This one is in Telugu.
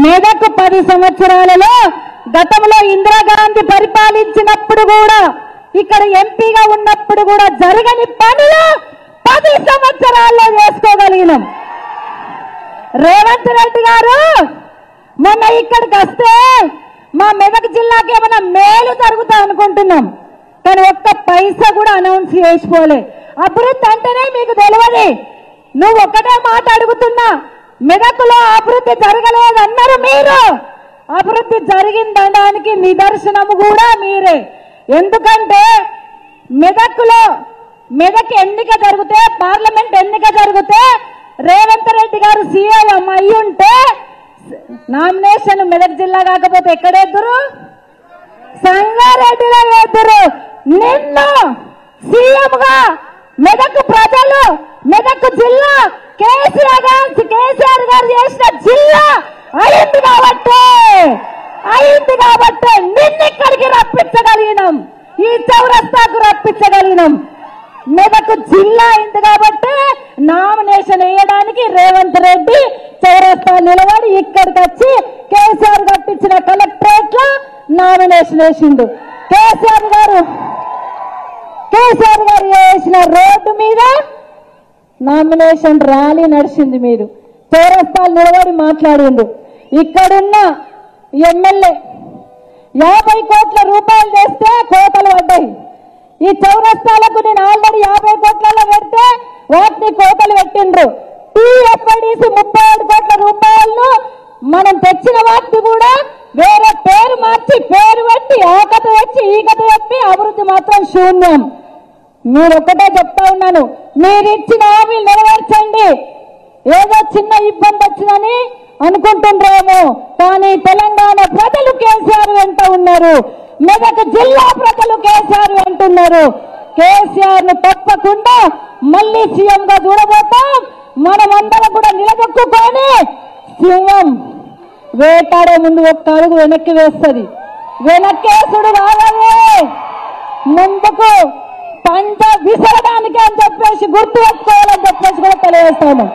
మెదక్ 10 సంవత్సరాలలో గతంలో ఇందిరాగాంధీ పరిపాలించినప్పుడు కూడా ఇక్కడ ఎంపీగా ఉన్నప్పుడు కూడా జరగని పనులు 10 సంవత్సరాల్లో చేసుకోగలిగినాం. రేవంత్ రెడ్డి గారు మొన్న ఇక్కడికి వస్తే మా మెదక్ జిల్లాకి ఏమైనా మేలు జరుగుతా అనుకుంటున్నాం, కానీ ఒక్క పైసా కూడా అనౌన్స్ చేసుకోలే. అభివృద్ధి అంటేనే మీకు తెలియదు. నువ్వు ఒక్కటే మాట అడుగుతున్నా, మెదక్లో అభివృద్ధి జరగలేదన్నారు మీరు. అభివృద్ధి జరిగిందనడానికి నిదర్శనము కూడా మీరే. ఎందుకంటే మెదక్ ఎన్నిక జరిగితే, పార్లమెంట్ ఎన్నిక జరిగితే రేవంత్ రెడ్డి గారు సీఎం అయి ఉంటే నామినేషన్ మెదక్ జిల్లా కాకపోతే ఎక్కడెద్దురు? సంగారెడ్డిలో ఎద్దురు. నిన్ను సీఎంగా మెదక్ ప్రజలు, మెదక్ జిల్లా కేసీఆర్ గారు చేసిన జిల్లా అయింది కాబట్టి నిన్ను ఇక్కడికి రప్పించగలిగినాం, ఈ చౌరస్తాకు రప్పించగలిగినాం. మెదక్ జిల్లా అయింది కాబట్టి నామినేషన్ వేయడానికి రేవంత్ రెడ్డి చౌరస్తా నిలబడి ఇక్కడికి వచ్చి కేసీఆర్ కట్టించిన కలెక్టరేట్ లో నామినేషన్ వేసిండు. కేసీఆర్ గారు వేసిన రోడ్డు మీద నామినేషన్ ర్యాలీ నడిచింది. మీరు చౌరస్తాలు నిలబడి మాట్లాడిండు. ఇక్కడున్న ఎమ్మెల్యే 50 కోట్ల రూపాయలు చేస్తే కోతలు పడ్డాయి. ఈ చౌరస్తాలకు నేను ఆల్రెడీ 50 కోట్లలో పెడితే వాటిని కోతలు పెట్టిండ్రు. టీఎఫ్ఐడిసి 37 కోట్ల రూపాయలను మనం తెచ్చిన వాటిని కూడా వేరే పేరు మార్చి పేరు పెట్టి ఆ కథ వచ్చి ఈ కథ చెప్పి అభివృద్ధి మాత్రం శూన్యం. మీరొక్కటే చెప్తా ఉన్నాను, మీరు ఇచ్చిన హామీలు నెరవేర్చండి. ఏదో చిన్న ఇబ్బంది వచ్చిందని అనుకుంటుండ్రేమో, కానీ తెలంగాణ ప్రజలు కేసీఆర్ వెంట ఉన్నారు, మెదక్ జిల్లా ప్రజలు కేసీఆర్ వెంటున్నారు. కేసీఆర్ ను తప్పకుండా మళ్ళీ సీఎం గా చూడబోతాం. మనమందరం కూడా నిలదొక్కుకొని సింహం వేటాడే ముందు ఒక్క అడుగు వెనక్కి వేస్తుంది. వెనక్కేసుడు కావాలి, ముందుకు పంట విసరడానికి అని చెప్పేసి గుర్తు పెట్టుకోవాలని చెప్పేసి కూడా తెలియజేస్తాను.